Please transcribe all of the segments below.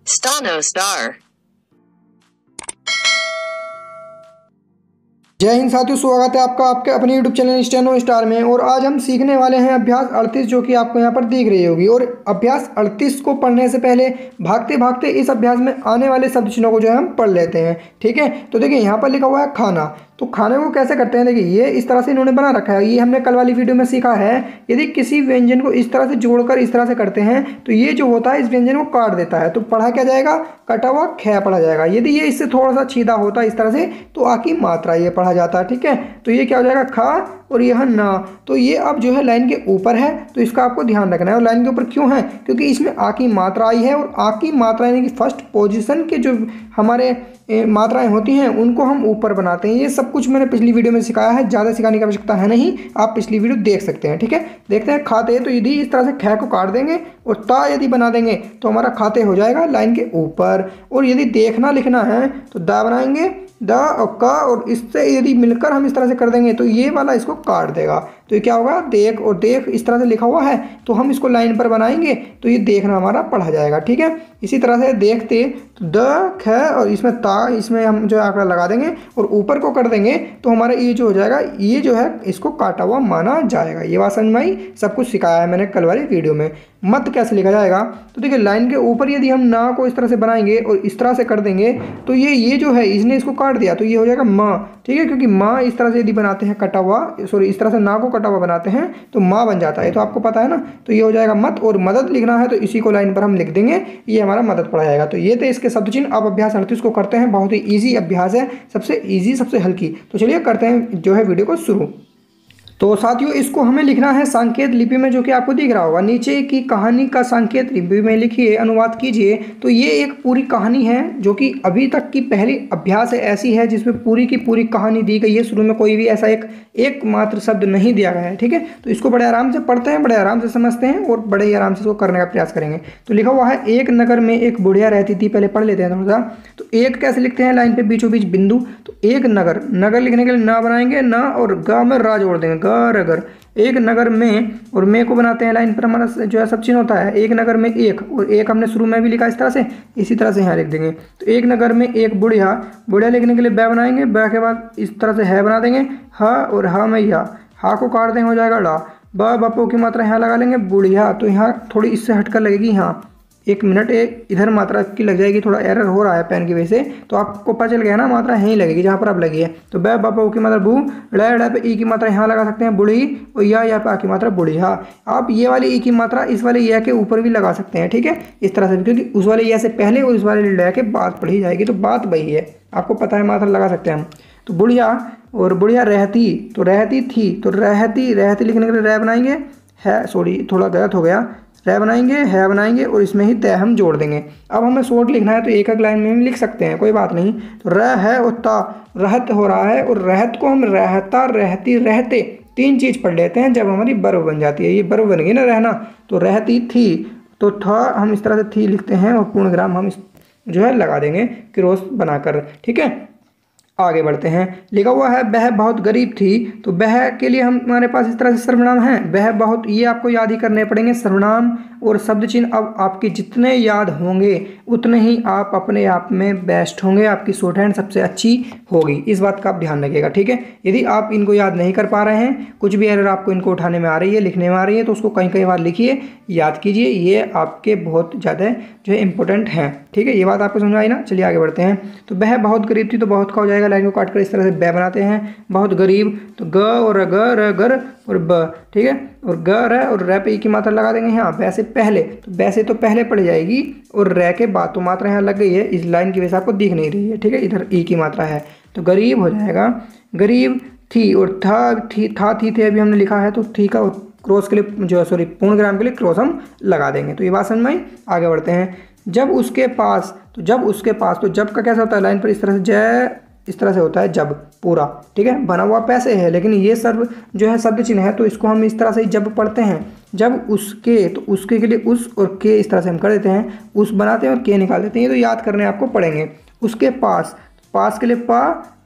Stano Star। जय हिंद साथियों, स्वागत है आपका आपके अपने YouTube चैनल स्टेनो स्टार में। और आज हम सीखने वाले हैं अभ्यास 38 जो कि आपको यहाँ पर दिख रही होगी। और अभ्यास 38 को पढ़ने से पहले भागते भागते इस अभ्यास में आने वाले शब्द चिन्हों को जो है हम पढ़ लेते हैं। ठीक है, तो देखिए यहाँ पर लिखा हुआ है खाना। तो खाने को कैसे करते हैं, देखिए ये इस तरह से इन्होंने बना रखा है। ये हमने कल वाली वीडियो में सीखा है। यदि किसी व्यंजन को इस तरह से जोड़कर इस तरह से करते हैं तो ये जो होता है इस व्यंजन को काट देता है, तो पढ़ा क्या जाएगा, कटा हुआ ख पढ़ा जाएगा। यदि ये इससे थोड़ा सा छीदा होता है इस तरह से तो आ की मात्रा ये पढ़ा जाता है। ठीक है, तो ये क्या हो जाएगा, खा और यह ना। तो ये अब जो है लाइन के ऊपर है, तो इसका आपको ध्यान रखना है। और लाइन के ऊपर क्यों है, क्योंकि इसमें आ की मात्रा आई है। और आ की मात्रा यानी कि फर्स्ट पोजीशन के जो हमारे मात्राएं होती हैं उनको हम ऊपर बनाते हैं। ये सब कुछ मैंने पिछली वीडियो में सिखाया है, ज़्यादा सिखाने की आवश्यकता है नहीं, आप पिछली वीडियो देख सकते हैं। ठीक है, देखते हैं खाते। तो यदि इस तरह से ख को काट देंगे और ता यदि बना देंगे तो हमारा खाते हो जाएगा लाइन के ऊपर। और यदि देखना लिखना है तो दा बनाएंगे, द और क, और इससे यदि मिलकर हम इस तरह से कर देंगे तो ये वाला इसको काट देगा। तो ये क्या होगा, देख। और देख इस तरह से लिखा हुआ है तो हम इसको लाइन पर बनाएंगे तो ये देखना हमारा पढ़ा जाएगा। ठीक है, इसी तरह से देखते तो द ख और इसमें ता, इसमें हम जो आंकड़ा लगा देंगे और ऊपर को कर देंगे तो हमारा ये जो हो जाएगा, ये जो है इसको काटा हुआ माना जाएगा। ये बात समझ में आई, सब कुछ सिखाया है मैंने कल वाली वीडियो में। मत कैसे लिखा जाएगा, तो देखिए लाइन के ऊपर यदि हम ना को इस तरह से बनाएंगे और इस तरह से कर देंगे तो ये जो है इसने इसको काट दिया तो ये हो जाएगा माँ। ठीक है, क्योंकि माँ इस तरह से यदि बनाते हैं कटा हुआ, सॉरी इस तरह से ना को कटा हुआ बनाते हैं तो माँ बन जाता है, तो आपको पता है ना। तो ये हो जाएगा मत। और मदद लिखना है तो इसी को लाइन पर हम लिख देंगे, ये हमारा मदद पढ़ा जाएगा। तो ये थे इसके शब्द चिन्ह। अब अभ्यास 38 को करते हैं, बहुत ही ईजी अभ्यास है, सबसे ईजी सबसे हल्की। तो चलिए करते हैं जो है वीडियो को शुरू। तो साथियों इसको हमें लिखना है सांकेत लिपि में, जो कि आपको दिख रहा होगा। नीचे की कहानी का सांकेत लिपि में लिखिए, अनुवाद कीजिए। तो ये एक पूरी कहानी है जो कि अभी तक की पहली अभ्यास है, ऐसी है जिसमें पूरी की पूरी कहानी दी गई है। शुरू में कोई भी ऐसा एक मात्र शब्द नहीं दिया गया है। ठीक है, तो इसको बड़े आराम से पढ़ते हैं, बड़े आराम से समझते हैं और बड़े ही आराम से इसको करने का प्रयास करेंगे। तो लिखा हुआ है, एक नगर में एक बुढ़िया रहती थी। पहले पढ़ लेते हैं थोड़ा सा। तो एक कैसे लिखते हैं, लाइन पे बीचों बीच बिंदु। तो एक नगर, नगर लिखने के लिए ना बनाएंगे, ना और ग में रा जोड़ देंगे, अगर एक नगर में, और में को बनाते हैं लाइन पर हमारा जो है सब चिन्ह होता है। एक नगर में एक, और एक हमने शुरू में भी लिखा इस तरह से, इसी तरह से यहाँ लिख देंगे। तो एक नगर में एक बुढ़िया, बुढ़िया लिखने के लिए बै बनाएंगे, बै के बाद इस तरह से है बना देंगे, ह और हा में या, हा को काट देंगे हो जाएगा ला। बपो की मात्रा यहाँ लगा लेंगे बुढ़िया, तो यहाँ थोड़ी इससे हटकर लगेगी यहाँ, एक मिनट इधर मात्रा की लग जाएगी, थोड़ा एरर हो रहा है पेन की वजह से। तो आपको पता चल गया ना, मात्रा यहीं लगेगी जहाँ पर आप लगी है। तो बै बापा की मात्रा बू, ड़ पे ई की मात्रा यहाँ लगा सकते हैं बुढ़ी, और या पे आ की मात्रा बुढ़िया। आप ये वाली ई की मात्रा इस वाले या के ऊपर भी लगा सकते हैं। ठीक है, इस तरह से, क्योंकि उस वाले या से पहले और इस वाले ड़ के बाद पढ़ी जाएगी, तो बात वही है, आपको पता है, मात्रा लगा सकते हैं हम। तो बुढ़िया, और बुढ़िया रहती, तो रहती थी, तो रहती, रहती लिखने के लिए रै बनाएंगे, है, सॉरी थोड़ा गलत हो गया, रै बनाएंगे, है बनाएंगे और इसमें ही तय हम जोड़ देंगे। अब हमें शॉर्ट लिखना है तो एक एक लाइन में भी लिख सकते हैं, कोई बात नहीं। तो र है और ता, रहत हो रहा है, और रहत को हम रहता, रहती, रहते, तीन चीज़ पढ़ लेते हैं जब हमारी बर्व बन जाती है। ये बर्व बन गई ना, रहना। तो रहती थी, तो था हम इस तरह से थी लिखते हैं और पूर्ण विराम हम इस जो है लगा देंगे क्रॉस बनाकर। ठीक है, आगे बढ़ते हैं। लिखा हुआ है, वह बहुत गरीब थी। तो वह के लिए हमारे पास इस तरह से सर्वनाम है, वह बहुत, ये आपको याद ही करने पड़ेंगे सर्वनाम और शब्द चिन्ह। अब आपके जितने याद होंगे उतने ही आप अपने आप में बेस्ट होंगे, आपकी शॉर्ट हैंड सबसे अच्छी होगी। इस बात का आप ध्यान रखिएगा। ठीक है, यदि आप इनको याद नहीं कर पा रहे हैं, कुछ भी एरर आपको इनको उठाने में आ रही है, लिखने में आ रही है, तो उसको कई कई बार लिखिए, याद कीजिए, ये आपके बहुत ज़्यादा जो है इंपॉर्टेंट हैं। ठीक है, ये बात आपको समझ आई ना। चलिए आगे बढ़ते हैं। तो वह बहुत गरीब थी, तो बहुत का हो जाएगा, लाइन को काट कर इस तरह से बै बनाते हैं, बहुत गरीब। तो ग और ग, र, गर और ब। ठीक है, और ग र और रै पे ई की मात्रा लगा देंगे यहाँ, वैसे पहले, तो वैसे तो पहले पड़ जाएगी और रै के बाद, तो मात्रा यहाँ लग गई है, इस लाइन की वजह से आपको दिख नहीं रही है। ठीक है, इधर ई की मात्रा है, तो गरीब हो जाएगा, गरीब थी। और था थी थे अभी हमने लिखा है, तो थी का क्रॉस के लिए जो, सॉरी पूर्ण विराम के लिए क्रॉस हम लगा देंगे। तो ये बात समझ में आई। आगे बढ़ते हैं। जब उसके पास, तो जब उसके पास, तो जब का कैसा होता है, लाइन पर इस तरह से जय, इस तरह से होता है जब पूरा। ठीक है, बना हुआ पैसे है, लेकिन ये सर्व जो है शब्द चिन्ह है, तो इसको हम इस तरह से जब पढ़ते हैं। जब उसके, तो उसके लिए उस और के इस तरह से हम कर देते हैं, उस बनाते हैं और के निकाल देते हैं। ये तो याद करने आपको पड़ेंगे। उसके पास, पास के लिए पा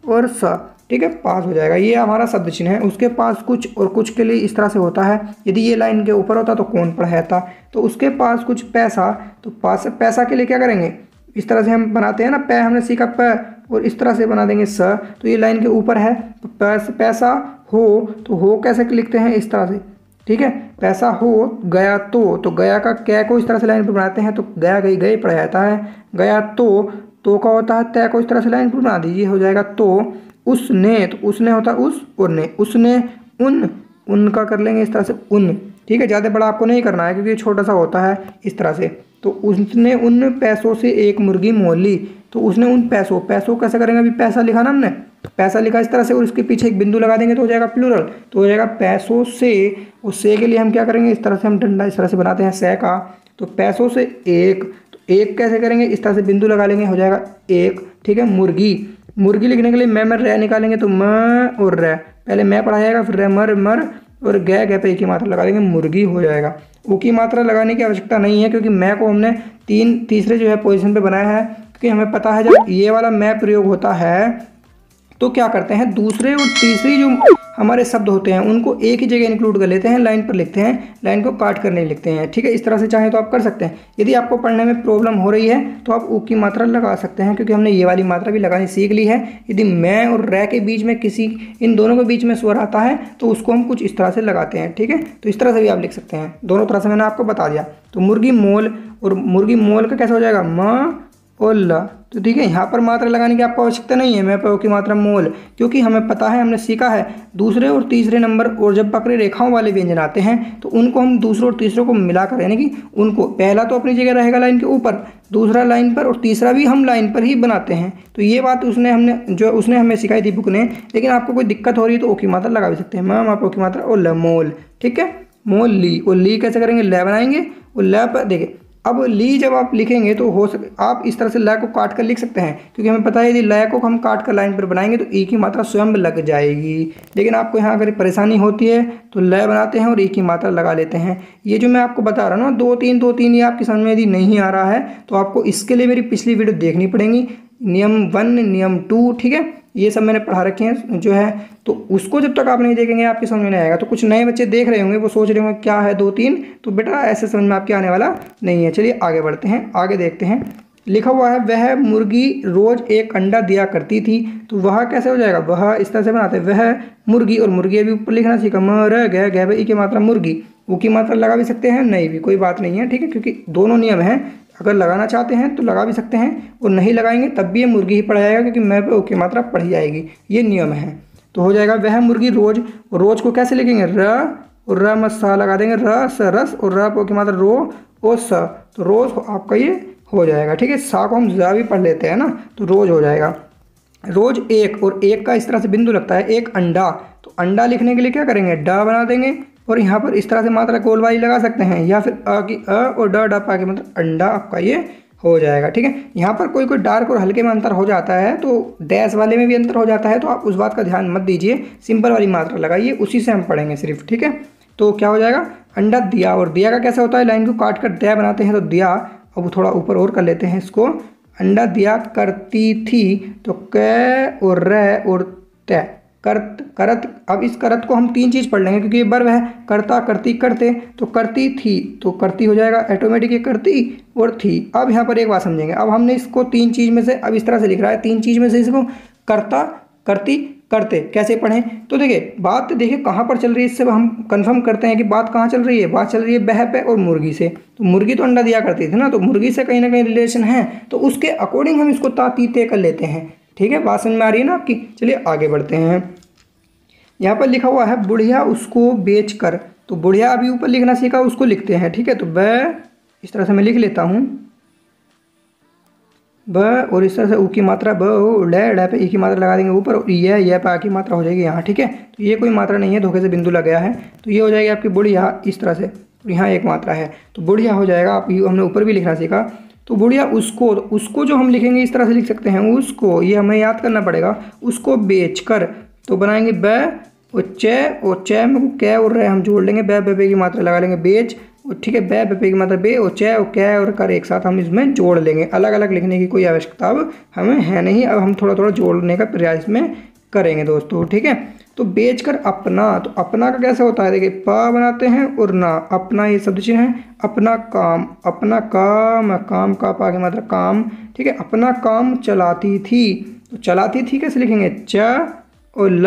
और स। ठीक है, पास हो जाएगा, ये हमारा शब्द चिन्ह है। उसके पास कुछ, और कुछ के लिए इस तरह से होता है। यदि ये लाइन के ऊपर होता तो कौन पढ़ाया था। तो उसके पास कुछ पैसा, तो पास, पैसा के लिए क्या करेंगे, इस तरह से हम बनाते हैं ना, पै हमने सीखा प, और इस तरह से बना देंगे स। तो ये लाइन के ऊपर है, तो पैसा हो, तो हो कैसे लिखते हैं, इस तरह से, ठीक है। पैसा हो गया तो गया का कै को इस तरह से लाइन पर बनाते हैं, तो गया गई गए पढ़ा जाता है। गया तो का होता है तय को इस तरह से लाइन पर बना दीजिए, हो जाएगा तो। उसने, तो उसने होता है उस और ने, उसने उनका कर लेंगे इस तरह से उन, ठीक है। ज़्यादा बड़ा आपको नहीं करना है क्योंकि छोटा सा होता है इस तरह से। तो उसने उन पैसों से एक मुर्गी मोल ली, तो उसने उन पैसों कैसे करेंगे, अभी पैसा लिखा ना हमने, पैसा लिखा इस तरह से और उसके पीछे एक बिंदु लगा देंगे तो हो जाएगा प्लूरल, तो हो जाएगा पैसों से। उस से के लिए हम क्या करेंगे, इस तरह से हम डंडा इस तरह से बनाते हैं से का, तो पैसों से एक, तो एक कैसे करेंगे, इस तरह से बिंदु लगा लेंगे, हो जाएगा एक, ठीक है। मुर्गी लिखने के लिए मैं रह निकालेंगे, तो म और रह, पहले मैं पढ़ा जाएगा, फिर मर और गै पे एक ही मात्रा लगा देंगे, मुर्गी हो जाएगा। ऊ की मात्रा लगाने की आवश्यकता नहीं है क्योंकि मैं को हमने तीसरे जो है पोजीशन पे बनाया है, क्योंकि हमें पता है जब ये वाला मैं प्रयोग होता है तो क्या करते हैं, दूसरे और तीसरी जो हमारे शब्द होते हैं उनको एक ही जगह इंक्लूड कर लेते हैं, लाइन पर लिखते हैं, लाइन को काट कर नहीं लिखते हैं, ठीक है। इस तरह से चाहे तो आप कर सकते हैं। यदि आपको पढ़ने में प्रॉब्लम हो रही है तो आप ऊ की मात्रा लगा सकते हैं, क्योंकि हमने ये वाली मात्रा भी लगानी सीख ली है। यदि मैं और रै के बीच में इन दोनों के बीच में स्वर आता है तो उसको हम कुछ इस तरह से लगाते हैं, ठीक है। तो इस तरह से भी आप लिख सकते हैं, दोनों तरह से मैंने आपको बता दिया। तो मुर्गी मोल, और मुर्गी मोल का कैसे हो जाएगा, म और ल, तो ठीक है। यहाँ पर मात्रा लगाने की आपको आवश्यकता नहीं है, मैं पे की मात्रा मोल, क्योंकि हमें पता है, हमने सीखा है दूसरे और तीसरे नंबर और जब वक्र रेखाओं वाले व्यंजन आते हैं तो उनको हम दूसरे और तीसरे को मिलाकर, यानी कि उनको पहला तो अपनी जगह रहेगा लाइन के ऊपर, दूसरा लाइन पर और तीसरा भी हम लाइन पर ही बनाते हैं। तो ये बात उसने हमें सिखाई थी बुक ने, लेकिन आपको कोई दिक्कत हो रही है तो ओ की मात्रा लगा भी सकते हैं, मैम आप ओ की मात्रा और ल मोल, ठीक है। मोल ली, और ली कैसे करेंगे, ल बनाएंगे और ल पर देखिए, अब ली जब आप लिखेंगे तो हो सके आप इस तरह से ल को काट कर लिख सकते हैं, क्योंकि हमें पता है यदि ल को हम काट कर लाइन पर बनाएंगे तो ई की मात्रा स्वयं लग जाएगी। लेकिन आपको यहाँ अगर परेशानी होती है तो ल बनाते हैं और ई की मात्रा लगा लेते हैं। ये जो मैं आपको बता रहा हूँ ना, 2 3 ये आपकी समझ में यदि नहीं आ रहा है तो आपको इसके लिए मेरी पिछली वीडियो देखनी पड़ेगी, नियम 1 नियम 2, ठीक है। ये सब मैंने पढ़ा रखे हैं जो है, तो उसको जब तक आप नहीं देखेंगे आपकी समझ में नहीं आएगा। तो कुछ नए बच्चे देख रहे होंगे, वो सोच रहे होंगे क्या है 2 3, तो बेटा ऐसे समझ में आपके आने वाला नहीं है। चलिए आगे बढ़ते हैं, आगे देखते हैं। लिखा हुआ है वह मुर्गी रोज एक अंडा दिया करती थी, तो वह कैसे हो जाएगा, वह इस तरह से बनाते हैं, वह मुर्गी, और मुर्गी अभी ऊपर लिखना सीखा, मर गया गया ई की मात्रा मुर्गी, ऊ की मात्रा लगा भी सकते हैं, नहीं भी कोई बात नहीं है, ठीक है। क्योंकि दोनों नियम हैं, अगर लगाना चाहते हैं तो लगा भी सकते हैं और नहीं लगाएंगे तब भी ये मुर्गी ही पढ़ा जाएगा, क्योंकि मैं पे ओ की मात्रा पढ़ी जाएगी, ये नियम है। तो हो जाएगा वह मुर्गी रोज को कैसे लिखेंगे, र और र मत सा लगा देंगे, र स रस और र पे ओ की मात्रा रो और स, तो रोज आपका ये हो जाएगा, ठीक है। सा को हम जा भी पढ़ लेते हैं ना, तो रोज हो जाएगा। रोज एक, और एक का इस तरह से बिंदु लगता है, एक अंडा, तो अंडा लिखने के लिए क्या करेंगे, डा बना देंगे और यहाँ पर इस तरह से मात्रा गोलवाई लगा सकते हैं, या फिर अ की अ और ड पा के मतलब अंडा आपका ये हो जाएगा, ठीक है। यहाँ पर कोई डार्क और हल्के में अंतर हो जाता है तो डैश वाले में भी अंतर हो जाता है, तो आप उस बात का ध्यान मत दीजिए, सिंपल वाली मात्रा लगाइए, उसी से हम पढ़ेंगे सिर्फ, ठीक है। तो क्या हो जाएगा, अंडा दिया, और दिया का कैसे होता है, लाइन को काट कर दया बनाते हैं, तो दिया, अब थोड़ा ऊपर और कर लेते हैं इसको, अंडा दिया करती थी, तो क और र और तय, करत। अब इस करत को हम 3 चीज़ पढ़ लेंगे क्योंकि ये वर्ब है, करता करती करते, तो करती थी, तो करती हो जाएगा ऑटोमेटिक, ये करती और थी। अब यहाँ पर एक बात समझेंगे, अब हमने इसको 3 चीज़ में से, अब इस तरह से लिख रहा है, 3 चीज़ में से इसको करता करती करते कैसे पढ़ें, तो देखिए बात देखिए कहाँ पर चल रही है, इससे हम कंफर्म करते हैं कि बात कहाँ चल रही है, बात चल रही है बह पे और मुर्गी से। तो मुर्गी तो अंडा दिया करती थी ना, तो मुर्गी से कहीं ना कहीं रिलेशन है, तो उसके अकॉर्डिंग हम इसको तातीते कर लेते हैं, ठीक है। बात समझ में आ रही है ना आपकी। चलिए आगे बढ़ते हैं। यहाँ पर लिखा हुआ है बुढ़िया उसको बेच कर, तो बुढ़िया अभी ऊपर लिखना सीखा, उसको लिखते हैं, ठीक है। तो ब इस तरह से मैं लिख लेता हूँ, ब, और इस तरह से ऊ की मात्रा ब, ड पे ई की मात्रा लगा देंगे ऊपर, और यह पे आ की मात्रा हो जाएगी यहाँ, ठीक है। तो ये कोई मात्रा नहीं है, धोखे से बिंदु लग गया है, तो ये हो जाएगी आपकी बुढ़िया इस तरह से, और यहाँ एक मात्रा है, तो बुढ़िया हो जाएगा। आप हमने ऊपर भी लिखना सीखा, तो बुढ़िया उसको जो हम लिखेंगे इस तरह से लिख सकते हैं, उसको, ये हमें याद करना पड़ेगा, उसको बेच कर, तो बनाएंगे ब और च में कै और रह हम जोड़ लेंगे, बे की मात्रा लगा लेंगे बेच, और ठीक है, बे की मात्रा बे और च और कै और कर एक साथ हम इसमें जोड़ लेंगे, अलग अलग लिखने की कोई आवश्यकता अब हमें है नहीं, अब हम थोड़ा थोड़ा जोड़ने का प्रयास में करेंगे दोस्तों, ठीक है। तो बेचकर अपना, तो अपना का कैसे होता है, देखिए प बनाते हैं और ना, अपना ये शब्द चिन्ह है, अपना काम, अपना काम, काम का पा की मात्रा काम, ठीक है। अपना काम चलाती थी, तो चलाती थी कैसे लिखेंगे, च और ल,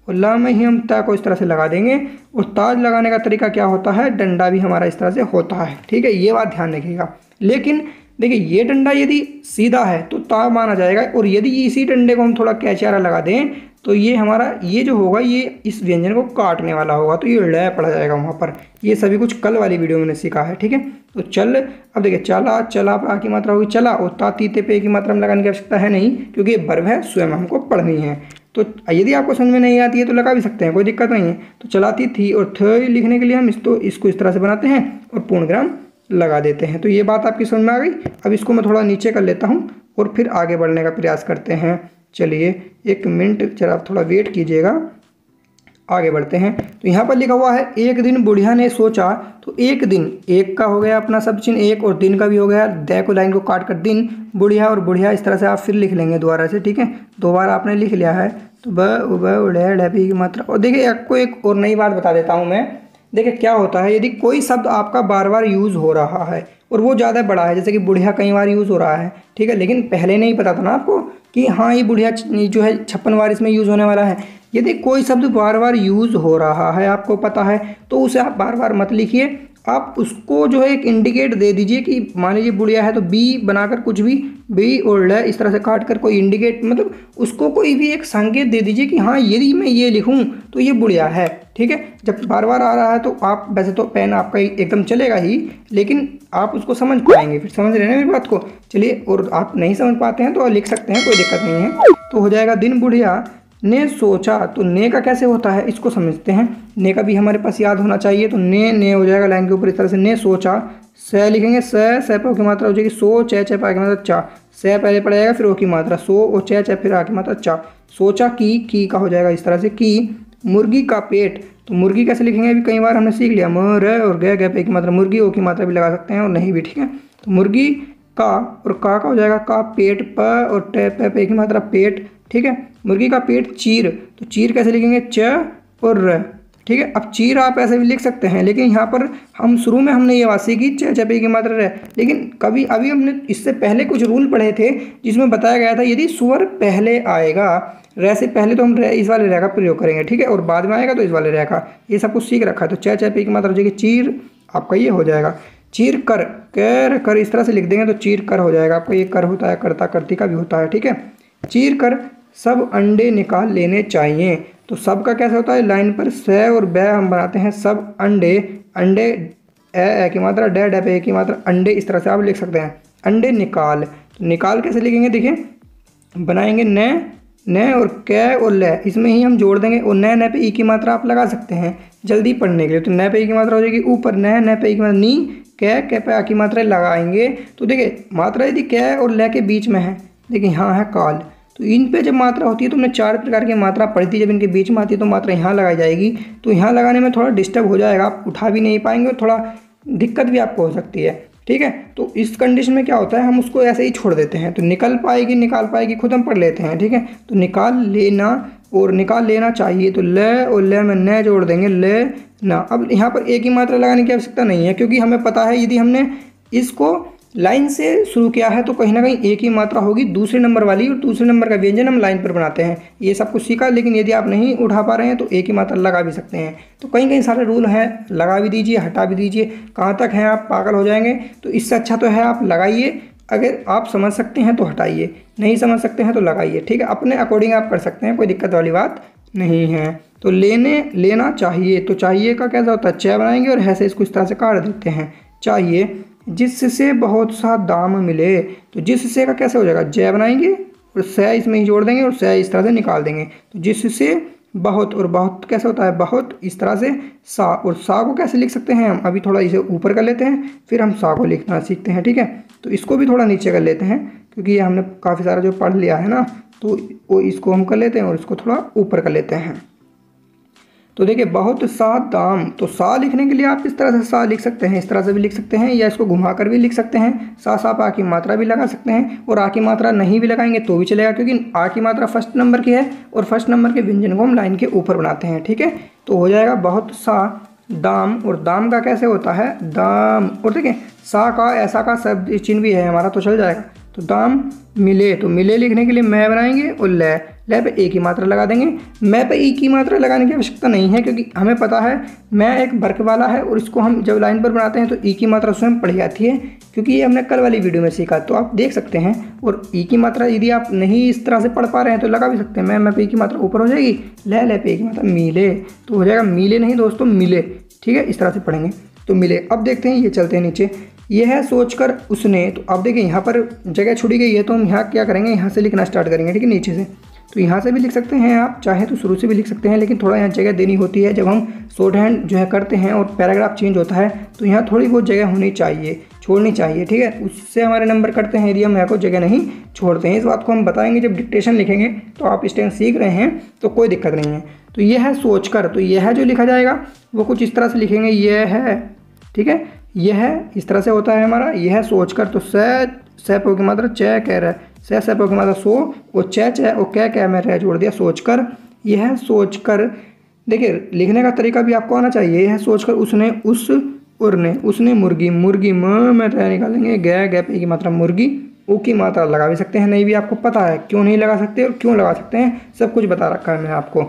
और ल में ही हम ता को इस तरह से लगा देंगे। और ताज लगाने का तरीका क्या होता है, डंडा भी हमारा इस तरह से होता है, ठीक है, ये बात ध्यान रखिएगा। लेकिन देखिए ये डंडा यदि सीधा है तो ता माना जाएगा, और यदि इसी डंडे को हम थोड़ा कैचारा लगा दें तो ये हमारा ये जो होगा ये इस व्यंजन को काटने वाला होगा, तो ये ल पड़ जाएगा वहाँ पर। ये सभी कुछ कल वाली वीडियो में मैंने सीखा है, ठीक है। तो चल, अब देखिए चला, चला पर आ की मात्रा होगी चला, और ता तीते पे की मात्रा में लगाने की आवश्यकता है नहीं, क्योंकि ये वर्ब है, स्वयं हमको पढ़नी है। तो यदि आपको समझ में नहीं आती है तो लगा भी सकते हैं, कोई दिक्कत नहीं है। तो चलाती थी, और थ लिखने के लिए हम इसको इस तरह से बनाते हैं और पूर्णविराम लगा देते हैं। तो ये बात आपकी समझ में आ गई। अब इसको मैं थोड़ा नीचे कर लेता हूँ और फिर आगे बढ़ने का प्रयास करते हैं। चलिए 1 मिनट जरा आप थोड़ा वेट कीजिएगा, आगे बढ़ते हैं। तो यहाँ पर लिखा हुआ है एक दिन बुढ़िया ने सोचा, तो एक दिन, एक का हो गया अपना सब चिन्ह एक, और दिन का भी हो गया, द को लाइन को काट कर दिन, बुढ़िया और बुढ़िया इस तरह से आप फिर लिख लेंगे दोबारा से, ठीक है। 2 बार आपने लिख लिया है, तो ब उब उड़े डैपी की मात्रा। और देखिए आपको एक और नई बात बता देता हूँ मैं। देखिए क्या होता है, यदि कोई शब्द आपका बार बार यूज़ हो रहा है और वो ज़्यादा बड़ा है, जैसे कि बुढ़िया कई बार यूज़ हो रहा है, ठीक है, लेकिन पहले नहीं पता था ना आपको कि हाँ ये बुढ़िया जो है 56 बार इसमें यूज़ होने वाला है। यदि कोई शब्द बार बार यूज़ हो रहा है, आपको पता है, तो उसे आप बार बार मत लिखिए, आप उसको जो है एक इंडिकेट दे दीजिए कि मान लीजिए बुढ़िया है तो बी बनाकर कुछ भी, बी और ल इस तरह से काट कर कोई इंडिकेट, मतलब उसको कोई भी एक संकेत दे दीजिए कि हाँ यदि मैं ये लिखूं तो ये बुढ़िया है, ठीक है। जब बार बार आ रहा है तो आप, वैसे तो पेन आपका एकदम चलेगा ही, लेकिन आप उसको समझ पाएंगे, फिर समझ रहे हैं मेरी बात को। चलिए, और आप नहीं समझ पाते हैं तो लिख सकते हैं, कोई दिक्कत नहीं है। तो हो जाएगा दिन बुढ़िया ने सोचा, तो ने का कैसे होता है इसको समझते हैं। ने का भी हमारे पास याद होना चाहिए, तो ने हो जाएगा लाइन के ऊपर इस तरह से, ने सोचा, स लिखेंगे, स पर ओ की मात्रा हो जाएगी सो, च पर आ की मात्रा चा, स पहले पड़ जाएगा फिर ओ की मात्रा सो, और च फिर आ की मात्रा चा। सोचा की का हो जाएगा इस तरह से की। मुर्गी का पेट, तो मुर्गी कैसे लिखेंगे अभी कई बार हमने सीख लिया, म र और ग पे की मात्रा, मुर्गी ओ की मात्रा भी लगा सकते हैं और नहीं भी, ठीक है। तो मुर्गी का, और का हो जाएगा का पेट, प और ट पे की मात्रा पेट, ठीक है। मुर्गी का पेट चीर, तो चीर कैसे लिखेंगे, च और र, ठीक है। अब चीर आप ऐसे भी लिख सकते हैं, लेकिन यहाँ पर हम शुरू में हमने ये बात सीखी च पे की मात्रा रह, लेकिन कभी अभी हमने इससे पहले कुछ रूल पढ़े थे जिसमें बताया गया था यदि स्वर पहले आएगा, रह से पहले तो हम इस वाले रह का प्रयोग करेंगे, ठीक है, और बाद में आएगा तो इस वाले रह का, ये सब कुछ सीख रखा है। तो च पे की मात्रा हो जाएगी चीर, आपका ये हो जाएगा। चीर कर, कर इस तरह से लिख देंगे तो चीर कर हो जाएगा, आपका ये कर होता है, करता करती का भी होता है, ठीक है। चीर कर सब अंडे निकाल लेने चाहिए, तो सब का कैसे होता है, लाइन पर स और ब हम बनाते हैं, सब अंडे, अंडे ए की मात्रा, डे पे की मात्रा, अंडे इस तरह से आप लिख सकते हैं। अंडे निकाल, तो निकाल कैसे लिखेंगे, देखिए बनाएंगे न और कै और ल, इसमें ही हम जोड़ देंगे, और न पे ई की मात्रा आप लगा सकते हैं जल्दी पढ़ने के लिए। तो न पे ई की मात्रा हो जाएगी ऊपर, न पे ई की मात्रा नी, कै पे आ की मात्रा लगाएंगे। तो देखिए मात्रा यदि कै और ल के बीच में है, देखिए यहाँ है काल, तो इन पे जब मात्रा होती है तो हमने 4 प्रकार की मात्रा पढ़ी थी, जब इनके बीच में आती है तो मात्रा यहाँ लगाई जाएगी। तो यहाँ लगाने में थोड़ा डिस्टर्ब हो जाएगा, आप उठा भी नहीं पाएंगे और थोड़ा दिक्कत भी आपको हो सकती है, ठीक है। तो इस कंडीशन में क्या होता है, हम उसको ऐसे ही छोड़ देते हैं, तो निकल पाएगी, निकाल पाएगी खुद हम पढ़ लेते हैं, ठीक है। तो निकाल लेना और निकाल लेना चाहिए, तो ल और ल में न जोड़ देंगे, ल ना। अब यहाँ पर एक ही मात्रा लगाने की आवश्यकता नहीं है, क्योंकि हमें पता है यदि हमने इसको लाइन से शुरू किया है तो कहीं ना कहीं एक ही मात्रा होगी दूसरे नंबर वाली, और दूसरे नंबर का व्यंजन हम लाइन पर बनाते हैं, ये सब कुछ सीखा। लेकिन यदि आप नहीं उठा पा रहे हैं तो एक ही मात्रा लगा भी सकते हैं। तो कहीं कहीं सारे रूल हैं, लगा भी दीजिए, हटा भी दीजिए, कहाँ तक हैं आप पागल हो जाएंगे। तो इससे अच्छा तो है आप लगाइए, अगर आप समझ सकते हैं तो हटाइए, नहीं समझ सकते हैं तो लगाइए, ठीक है। अपने अकॉर्डिंग आप कर सकते हैं, कोई दिक्कत वाली बात नहीं है। तो लेना चाहिए, तो चाहिए का कैसा होता है, च बनाएंगे और ऐसे इसको इस तरह से काट देते हैं, चाहिए जिससे बहुत सा दाम मिले, तो जिससे का कैसे हो जाएगा, जय बनाएंगे और स इसमें ही जोड़ देंगे और स इस तरह से निकाल देंगे। तो जिससे बहुत, और बहुत कैसे होता है, बहुत इस तरह से सा, और सा को कैसे लिख सकते हैं हम, अभी थोड़ा इसे ऊपर कर लेते हैं फिर हम सा को लिखना सीखते हैं, ठीक है। तो इसको भी थोड़ा नीचे कर लेते हैं, क्योंकि ये हमने काफ़ी सारा जो पढ़ लिया है ना, तो वो इसको हम कर लेते हैं और इसको थोड़ा ऊपर कर लेते हैं। तो देखिए बहुत सा दाम, तो सा लिखने के लिए आप इस तरह से सा लिख सकते हैं, इस तरह से भी लिख सकते हैं, या इसको घुमाकर भी लिख सकते हैं। सा सा आ की मात्रा भी लगा सकते हैं, और आ की मात्रा नहीं भी लगाएंगे तो भी चलेगा, क्योंकि आ की मात्रा फर्स्ट नंबर की है और फर्स्ट नंबर के व्यंजन को हम लाइन के ऊपर बनाते हैं। ठीक है, तो हो जाएगा बहुत सा दाम, और दाम का कैसे होता है दाम, और देखिए सा का ऐसा का शब्द चिन्ह भी है हमारा तो चल जाएगा। तो दाम मिले, तो मिले लिखने के लिए मैं बनाएंगे और ले पे ए की मात्रा लगा देंगे। मैं पे ई की मात्रा लगाने की आवश्यकता नहीं है, क्योंकि हमें पता है मैं एक वर्ग वाला है और इसको हम जब लाइन पर बनाते हैं तो ई की मात्रा स्वयं पड़ जाती है, क्योंकि ये हमने कल वाली वीडियो में सीखा, तो आप देख सकते हैं। और ई की मात्रा यदि आप नहीं इस तरह से पढ़ पा रहे हैं तो लगा भी सकते हैं। मैं पे ई की मात्रा ऊपर हो जाएगी, ले पे ई की मात्रा मिले, तो हो जाएगा मिले नहीं दोस्तों मिले। ठीक है, इस तरह से पढ़ेंगे तो मिले। अब देखते हैं, ये चलते हैं नीचे। यह सोचकर उसने, तो अब देखिए यहाँ पर जगह छोड़ी गई है, तो हम यहाँ क्या करेंगे, यहाँ से लिखना स्टार्ट करेंगे। ठीक है, नीचे से, तो यहाँ से भी लिख सकते हैं, आप चाहे तो शुरू से भी लिख सकते हैं, लेकिन थोड़ा यहाँ जगह देनी होती है। जब हम शॉर्ट हैंड जो है करते हैं और पैराग्राफ चेंज होता है तो यहाँ थोड़ी बहुत जगह होनी चाहिए, छोड़नी चाहिए। ठीक है, उससे हमारे नंबर कटते हैं यदि हम यहाँ को जगह नहीं छोड़ते हैं। इस बात को हम बताएंगे जब डिक्टेशन लिखेंगे, तो आप इस टाइम सीख रहे हैं तो कोई दिक्कत नहीं है। तो यह है सोचकर, तो यह जो लिखा जाएगा वो कुछ इस तरह से लिखेंगे, यह है। ठीक है, यह इस तरह से होता है हमारा, यह सोचकर। तो से पो की मात्रा च कह रहा है, से पो की मात्रा सो, वो च और कह में रह जोड़ दिया, सोचकर। यह सोचकर, देखिए लिखने का तरीका भी आपको आना चाहिए। यह सोचकर उसने, उस उड़ने, उसने मुर्गी, मुर्गी म में रह निकालेंगे, गै पे की मात्रा मुर्गी, ऊ की मात्रा लगा भी सकते हैं, नहीं भी आपको पता है क्यों नहीं लगा सकते और क्यों लगा सकते हैं, सब कुछ बता रखा है मैंने आपको।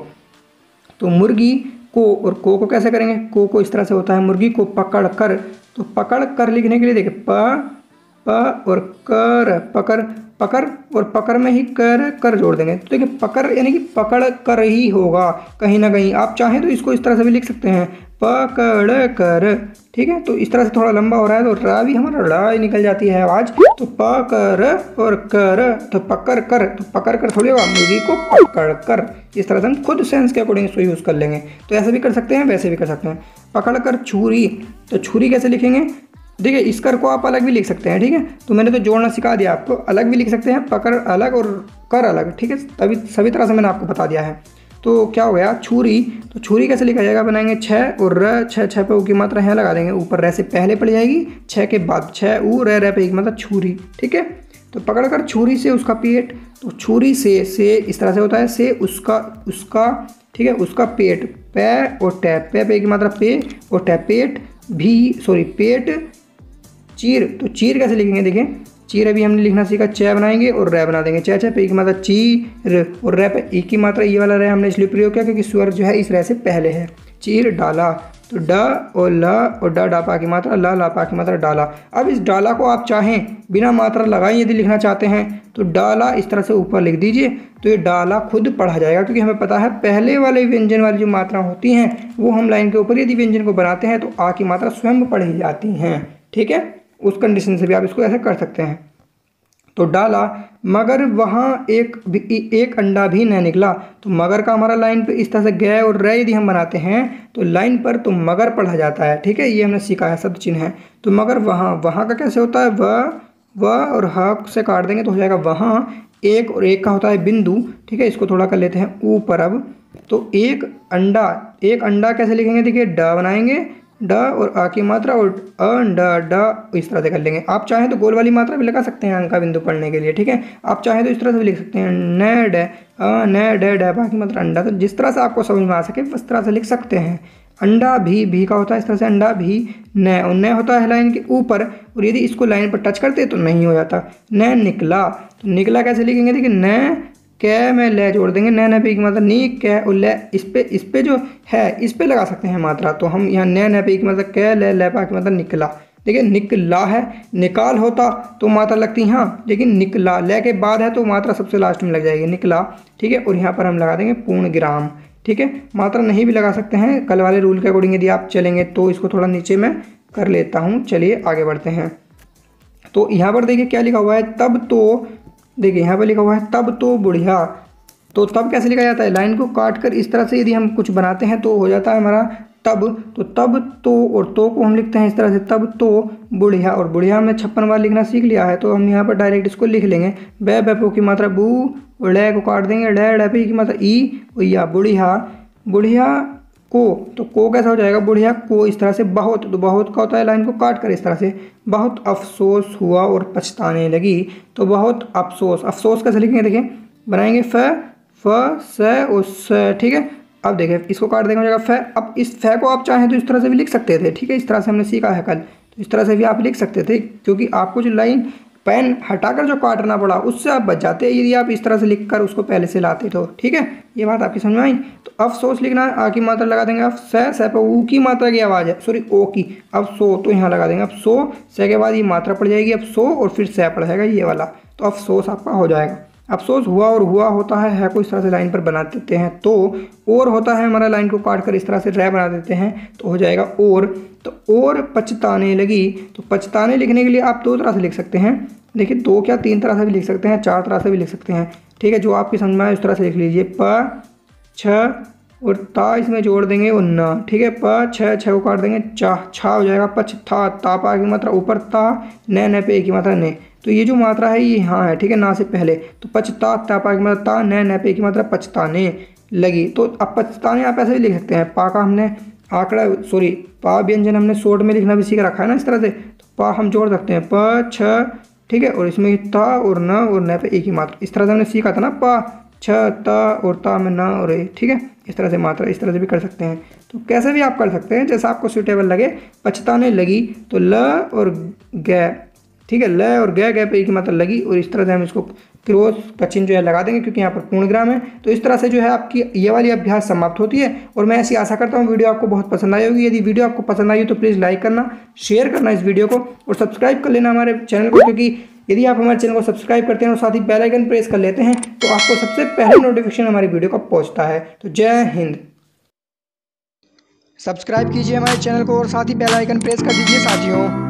तो मुर्गी को, और को कैसे करेंगे, को इस तरह से होता है, मुर्गी को पकड़ कर। तो पकड़ कर लिखने के लिए देखिए प और कर, पकड़, पकड़ और पकड़ में ही कर जोड़ देंगे। तो देखिए पकड़ यानी कि पकड़ कर ही होगा कहीं ना कहीं। आप चाहें तो इसको इस तरह से भी लिख सकते हैं, पकड़ कर। ठीक है, तो इस तरह से थोड़ा लंबा हो रहा है तो रा भी हमारा रा निकल जाती है आवाज़। तो पकड़ और कर, तो पकड़ कर, तो पकड़ कर थोड़ी होगा, मुर्गी को पकड़ कर। इस तरह से हम खुद सेंस के अकॉर्डिंग इसको यूज़ कर लेंगे। तो ऐसे भी कर सकते हैं, वैसे भी कर सकते हैं। पकड़ कर छुरी, तो छुरी कैसे लिखेंगे, देखिए इस कर को आप अलग भी लिख सकते हैं। ठीक है, तो मैंने तो जोड़ना सिखा दिया आपको, अलग भी लिख सकते हैं, पकड़ अलग और कर अलग। ठीक है, तभी सभी तरह से मैंने आपको बता दिया है। तो क्या हो गया छुरी, तो छुरी कैसे लिखा जाएगा, बनाएंगे छः और र, छः पे ऊ की मात्रा यहाँ लगा देंगे, ऊपर रह से पहले पड़ जाएगी, छः के बाद छः ऊ रह पे एक मतलब छुरी। ठीक है, तो पकड़ कर छुरी से उसका पेट, तो छुरी से इस तरह से होता है, से उसका ठीक है, उसका पेट, पै और टैप, पे की मात्रा पे और टैप, पेट भी सॉरी पेट चीर। तो चीर कैसे लिखेंगे, देखें चीर अभी हमने लिखना सीखा, च बनाएंगे और रै बना देंगे, च पे की मात्रा चीर, और रै पे ई की मात्रा, ये वाला रै हमने इसलिए प्रयोग किया क्योंकि स्वर जो है इस रै से पहले है। चीर डाला, तो ड और ल और ड डापा की मात्रा, ला लापा की मात्रा डाला। अब इस डाला को आप चाहें बिना मात्रा लगाए यदि लिखना चाहते हैं तो डाला इस तरह से ऊपर लिख दीजिए, तो ये डाला खुद पढ़ा जाएगा, क्योंकि हमें पता है पहले वाले व्यंजन वाली जो मात्रा होती हैं वो हम लाइन के ऊपर यदि व्यंजन को बनाते हैं तो आ की मात्रा स्वयं पढ़ी जाती हैं। ठीक है, उस कंडीशन से भी आप इसको ऐसे कर सकते हैं। तो डाला, मगर वहाँ एक अंडा भी न निकला। तो मगर का हमारा लाइन पे इस तरह से गए और रे यदि हम बनाते हैं तो लाइन पर तो मगर पढ़ा जाता है। ठीक है, ये हमने सीखा है, शब्द चिन्ह है। तो मगर वहाँ का कैसे होता है, व और ह से काट देंगे तो हो जाएगा वहाँ, एक और एक का होता है बिंदु। ठीक है, इसको थोड़ा कर लेते हैं ऊपर। अब तो एक अंडा कैसे लिखेंगे, देखिए ड बनाएंगे, ड और आ की मात्रा और ड इस तरह से कर लेंगे। आप चाहें तो गोल वाली मात्रा भी लगा सकते हैं अंक का बिंदु पढ़ने के लिए। ठीक है, आप चाहें तो इस तरह से भी लिख सकते हैं, न ड आ की मात्रा अंडा। तो जिस तरह से आपको समझ में आ सके उस तरह से लिख सकते हैं। अंडा भी का होता है इस तरह से, अंडा भी न, और न होता है लाइन के ऊपर, और यदि इसको लाइन पर टच करते तो नहीं हो जाता। न निकला, तो निकला कैसे लिखेंगे, देखिए न कै में ले जोड़ देंगे, न पे की मात्रा नी, कै और ले, इस पे जो है इस पे लगा सकते हैं मात्रा। तो हम यहाँ न पे की मात्रा कै, ले पा की मात्रा निकला। देखिए निकला है, निकाल होता तो मात्रा लगती यहाँ, लेकिन निकला ले के बाद है तो मात्रा सबसे लास्ट में लग जाएगी, निकला। ठीक है, और यहाँ पर हम लगा देंगे पूर्ण विराम। ठीक है, मात्रा नहीं भी लगा सकते हैं, कल वाले रूल के अकॉर्डिंग यदि आप चलेंगे तो इसको थोड़ा नीचे में कर लेता हूँ। चलिए आगे बढ़ते हैं। तो यहाँ पर देखिए क्या लिखा हुआ है, तब तो, देखिए यहाँ पर लिखा हुआ है तब तो बुढ़िया। तो तब कैसे लिखा जाता है, लाइन को काट कर इस तरह से यदि हम कुछ बनाते हैं तो हो जाता है हमारा तब। तो तब तो, और तो को हम लिखते हैं इस तरह से, तब तो बुढ़िया। और बुढ़िया हमने 56 बार लिखना सीख लिया है, तो हम यहाँ पर डायरेक्ट इसको लिख लेंगे। बे की मात्रा बू, और लै को काट देंगे, ड पे की मात्रा ई, या बुढ़िया। बुढ़िया को, तो को कैसा हो जाएगा बुढ़िया को इस तरह से बहुत, तो बहुत का होता है लाइन को काट कर इस तरह से, बहुत अफसोस हुआ और पछताने लगी, तो बहुत अफसोस, अफसोस कैसे लिखेंगे देखिए, बनाएंगे फ स और स, ठीक है। अब देखिए इसको काट देंगे हो जाएगा फ। अब इस फ को आप चाहें तो इस तरह से भी लिख सकते थे, ठीक है, इस तरह से हमने सीखा है कल, तो इस तरह से भी आप लिख सकते थे, क्योंकि आपको जो लाइन पेन हटाकर जो काटना पड़ा उससे आप बच जाते यदि आप इस तरह से लिखकर उसको पहले से लाते तो, ठीक है। ये बात आपकी समझ में आई। तो अफसोस लिखना है, आ की मात्रा लगा देंगे अब स पे ऊ की मात्रा की आवाज़ है, सॉरी ओ की, अब सो तो यहाँ लगा देंगे, अब सो से के बाद ये मात्रा पड़ जाएगी, अब सो और फिर से पड़ जाएगा ये वाला, तो अफसोस आपका हो जाएगा। अफसोस हुआ और हुआ होता है को इस तरह से लाइन पर बना देते हैं, तो और होता है हमारा लाइन को काट कर इस तरह से रै बना देते हैं, तो हो जाएगा और, तो और पछताने लगी, तो पछताने लिखने के लिए आप दो तरह से लिख सकते हैं, देखिए दो क्या तीन तरह से भी लिख सकते हैं, चार तरह से भी लिख सकते हैं, ठीक है, जो आपकी समझ में आए उस तरह से लिख लीजिए। प छ और ता इसमें जोड़ देंगे और न, ठीक है, प छ छ को काट देंगे चा, छा हो जाएगा पछ था, ता पा की मात्रा ऊपर ता, न पे की मात्रा ने, तो ये जो मात्रा है ये यहाँ है, ठीक है, ना से पहले, तो पछता ता पा की मात्रा ता, न पे की मात्रा पछताने लगी, तो अब पछताने आप ऐसे भी लिख सकते हैं, पा का हमने आंकड़ा सॉरी पा व्यंजन हमने शॉर्ट में लिखना भी सीख रखा है ना इस तरह से, तो पा हम जोड़ सकते हैं प छ, ठीक है, और इसमें ता और न पे एक ही मात्रा, इस तरह से हमने सीखा था ना, पा छ ता और ता में न और ए, ठीक है, इस तरह से मात्रा इस तरह से भी कर सकते हैं, तो कैसे भी आप कर सकते हैं जैसा आपको सूटेबल लगे। पछताने लगी तो ल और ग, ठीक है, ल और ग पे एक ही मात्रा लगी, और इस तरह से हम इसको क्रॉस का चिन्ह जो है लगा देंगे क्योंकि यहाँ पर पूर्णविराम है। तो इस तरह से जो है आपकी ये वाली अभ्यास समाप्त होती है, और मैं ऐसी आशा करता हूँ वीडियो आपको बहुत पसंद आई होगी। यदि वीडियो आपको पसंद आई हो तो प्लीज़ लाइक करना, शेयर करना इस वीडियो को, और सब्सक्राइब कर लेना हमारे चैनल को, क्योंकि यदि आप हमारे चैनल को सब्सक्राइब करते हैं और साथ ही बेल आइकन प्रेस कर लेते हैं तो आपको सबसे पहले नोटिफिकेशन हमारी वीडियो का पहुँचता है। तो जय हिंद। सब्सक्राइब कीजिए हमारे चैनल को और साथ ही बेल आइकन प्रेस कर दीजिए साथियों।